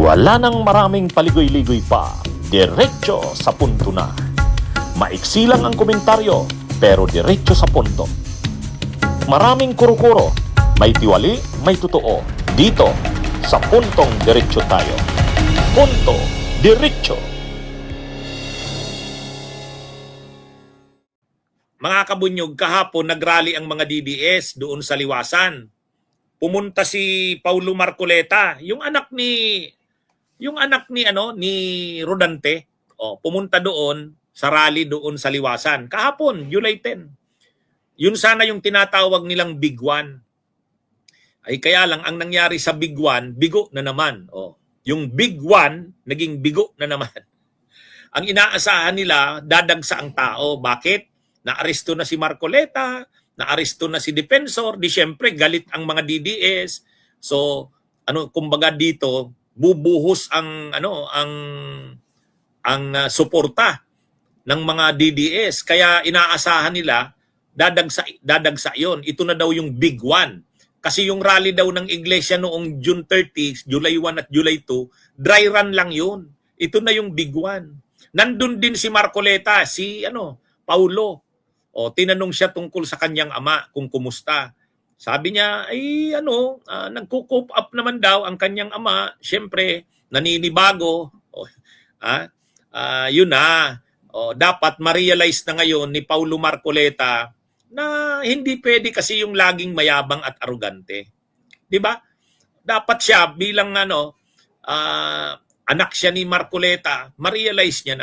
Wala nang maraming paligoy-ligoy pa, diretso sa punto na. Maiksi lang ang komentaryo, pero diretso sa punto. Maraming kuro-kuro, may tiwali, may totoo. Dito, sa puntong diretso tayo. Punto, diretso. Mga kabunyog, kahapon nagrally ang mga DDS doon sa Liwasan. Pumunta si Paulo Marcoleta, yung anak ni Rodante. Pumunta doon sa rally doon sa Liwasan. Kahapon, July 10. Yun sana yung tinatawag nilang Big One. Ay kaya lang ang nangyari sa Big One, bigo na naman. Yung Big One naging bigo na naman. Ang inaasahan nila, dadagsa ang tao. Bakit? Naaresto na si Marcoleta, naaresto na si Defensor, di syempre galit ang mga DDS. So, kumbaga dito, bubuhos ang suporta ng mga DDS. Kaya inaasahan nila dadagsa 'yon. Ito na daw yung Big One. Kasi yung rally daw ng iglesia noong June 30, July 1 at July 2, dry run lang 'yun. Ito na yung Big One. Nandun din si Marcoleta, si Paulo. Tinanong siya tungkol sa kanyang ama kung kumusta. Sabi niya, nagko-cope up naman daw ang kanyang ama. Siyempre, naninibago. Yun na. Dapat ma-realize na ngayon ni Paulo Marcoleta na hindi pwede kasi yung laging mayabang at arugante. 'Di ba? Dapat siya bilang anak siya ni Marcoleta, ma-realize niya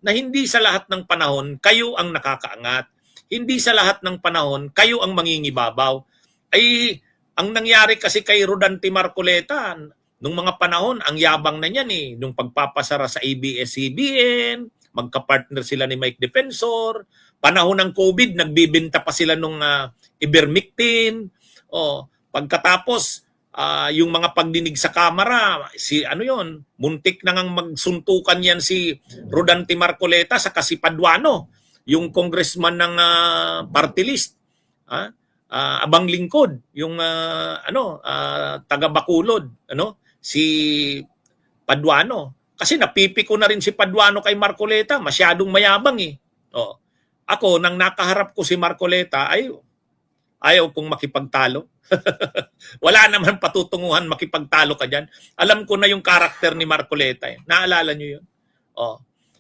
na hindi sa lahat ng panahon kayo ang nakakaangat. Hindi sa lahat ng panahon kayo ang mangingibabaw. Ay, ang nangyari kasi kay Rodante Marcoleta, nung mga panahon, ang yabang na niyan eh. Nung pagpapasara sa ABS-CBN, magka-partner sila ni Mike Defensor, panahon ng COVID, nagbibenta pa sila nung ivermectin. Pagkatapos, yung mga pagdinig sa kamera, muntik na ngang magsuntukan yan si Rodante Marcoleta sa si Paduano, yung congressman ng party list. Abang lingkod, yung taga Bacolod, si Paduano. Kasi napipiko na rin si Paduano kay Marcoleta, masyadong mayabang eh. Ako, nang nakaharap ko si Marcoleta, ayaw kong makipagtalo. Wala naman patutunguhan makipagtalo ka dyan. Alam ko na yung karakter ni Marcoleta. Naalala nyo yun?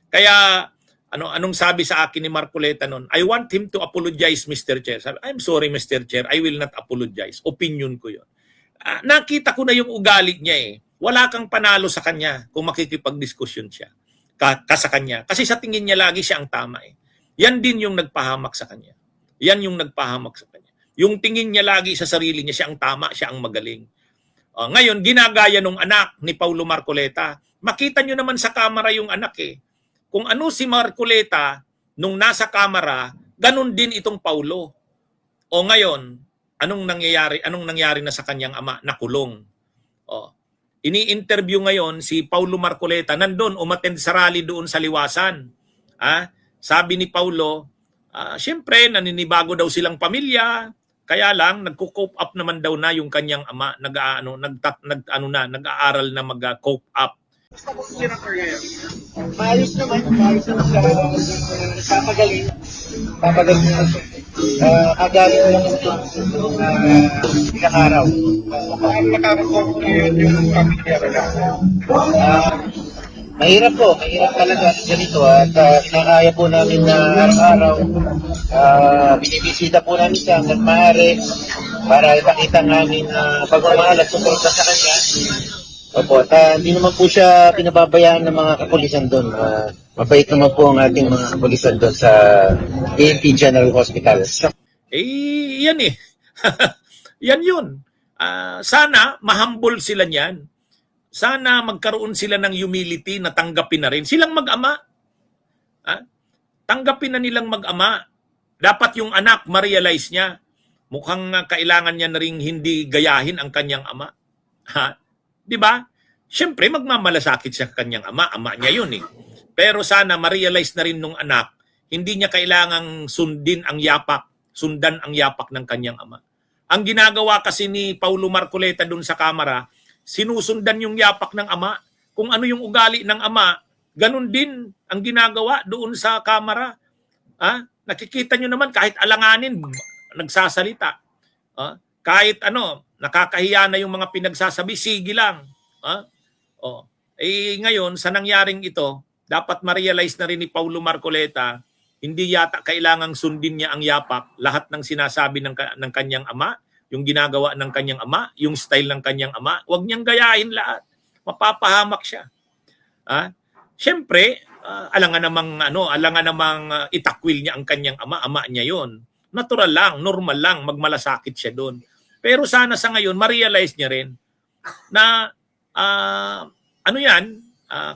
Kaya, anong sabi sa akin ni Marcoleta noon? I want him to apologize, Mr. Chair. Sabi, I'm sorry, Mr. Chair. I will not apologize. Opinion ko yun. Nakita ko na yung ugali niya eh. Wala kang panalo sa kanya kung makikipag-diskusyon siya sa kanya. Kasi sa tingin niya lagi siya ang tama eh. Yan din yung nagpahamak sa kanya. Yan yung nagpahamak sa kanya. Yung tingin niya lagi sa sarili niya, siya ang tama, siya ang magaling. Ngayon, ginagaya nung anak ni Paulo Marcoleta. Makita nyo naman sa kamera yung anak eh. Kung ano si Marcoleta nung nasa kamera, ganun din itong Paulo. Ngayon, anong nangyari na sa kanyang ama? Nakulong. Ini-interview ngayon si Paulo Marcoleta, nandun, umattend sa rally doon sa Liwasan. Sabi ni Paulo, siyempre, naninibago daw silang pamilya, kaya lang, nagko-cope up naman daw na yung kanyang ama, nag-aaral na mag-cope up. Maayos naman siya. Papagaling na siya. Agaling lang ilang araw. Makakaroon yung pamilya na. Mahirap talaga ganito at kinakaya po namin na araw-araw binibisita po namin siya hanggang maaari para ipakita namin pagmamahal at suporta sa kanya. Opo, at hindi naman po siya pinababayaan ng mga kapulisan doon. Mabait naman po ang ating mga kapulisan doon sa PNP General Hospital. Yan eh. Yan yun. Sana mahambol sila niyan. Sana magkaroon sila ng humility na tanggapin na rin. Silang mag-ama. Tanggapin na nilang mag-ama. Dapat yung anak ma-realize niya. Mukhang kailangan niya na rin hindi gayahin ang kanyang ama. Di ba? Siyempre, magmamalasakit siya sa kanyang ama. Ama niya yun eh. Pero sana ma-realize na rin nung anak, hindi niya kailangang sundan ang yapak ng kanyang ama. Ang ginagawa kasi ni Paulo Marcoleta dun sa kamera, sinusundan yung yapak ng ama. Kung ano yung ugali ng ama, ganun din ang ginagawa doon sa kamera. Nakikita nyo naman kahit alanganin, nagsasalita. Kahit nakakahiya na yung mga pinagsasabi, sige lang. Ngayon, sa nangyaring ito, dapat ma-realize na rin ni Paulo Marcoleta, hindi yata kailangang sundin niya ang yapak, lahat ng sinasabi ng kanyang ama, yung ginagawa ng kanyang ama, yung style ng kanyang ama, huwag niyang gayahin lahat. Mapapahamak siya. Siyempre, alangan namang itakwil niya ang kanyang ama niya yon. Natural lang, normal lang, magmalasakit siya doon. Pero sana sa ngayon, ma-realize niya rin na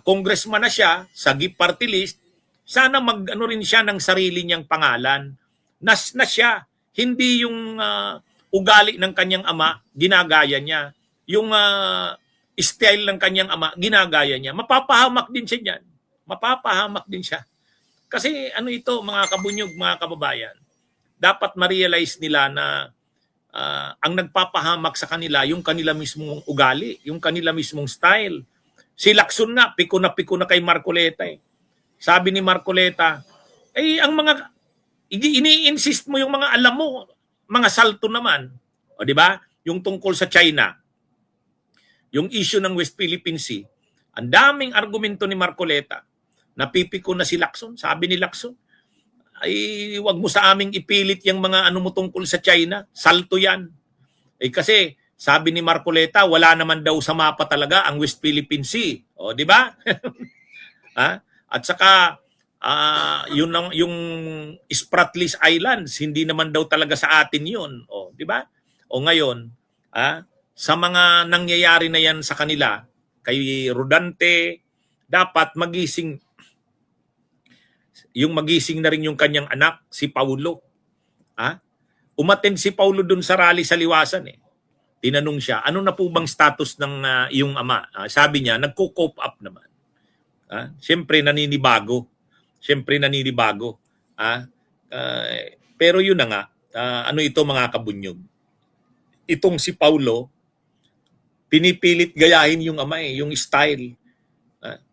congressman na siya, sa GIP party list, sana rin siya ng sarili niyang pangalan. Na siya, hindi yung ugali ng kanyang ama, ginagaya niya. Yung style ng kanyang ama, ginagaya niya. Mapapahamak din siya niyan. Mapapahamak din siya. Kasi ito, mga kabunyog, mga kababayan, dapat ma-realize nila na ang nagpapahamak sa kanila, yung kanila mismong ugali, yung kanila mismong style. Si Lacson nga, piko na kay Marcoleta. Sabi ni Marcoleta, ang mga, ini-insist mo yung mga alam mo, mga salto naman. O di ba? Yung tungkol sa China, yung issue ng West Philippine Sea, ang daming argumento ni Marcoleta. Napipiko na si Lacson. Sabi ni Lacson, wag mo sa aming ipilit yung mga mo tungkol sa China. Salto yan. Kasi sabi ni Marcoleta, wala naman daw sa mapa talaga ang West Philippine Sea. O, di ba? At saka, yung Spratlys Islands, hindi naman daw talaga sa atin yun. O, di ba? O ngayon, sa mga nangyayari na yan sa kanila, kay Rodante, dapat magising na rin yung kanyang anak, si Paulo. Umattend si Paulo dun sa rally sa Liwasan. Tinanong siya, ano na po bang status ng iyong ama? Sabi niya, nagko-cope up naman. Siyempre naninibago. Pero yun na nga, ito mga kabunyog. Itong si Paulo, pinipilit gayahin yung ama yung style.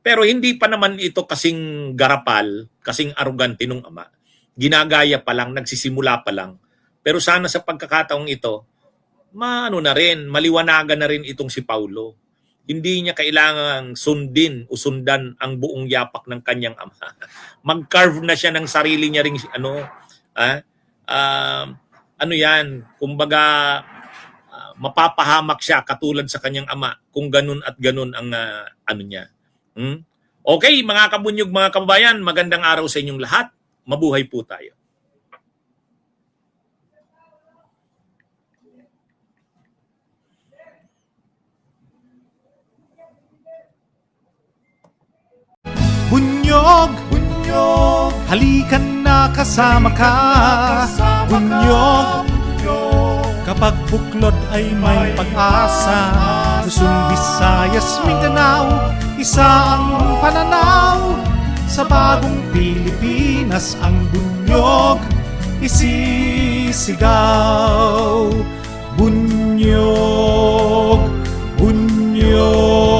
Pero hindi pa naman ito kasing garapal, kasing arugante nung ama. Ginagaya pa lang, nagsisimula pa lang. Pero sana sa pagkakataong ito, maliwanagan na rin itong si Paulo. Hindi niya kailangang sundin o sundan ang buong yapak ng kanyang ama. Mag-carve na siya ng sarili niya ring kumbaga mapapahamak siya katulad sa kanyang ama kung ganun at ganun ang niya. Okay, mga kabunyog, mga kababayan, magandang araw sa inyong lahat. Mabuhay po tayo. Bunyog, halikan na kasama ka. Bunyog, kapag buklod ay may pag-asa. Luzon, Visayas, Mindanao, isa ang pananaw. Sa bagong Pilipinas ang bunyog isisigaw. Bunyog, bunyog.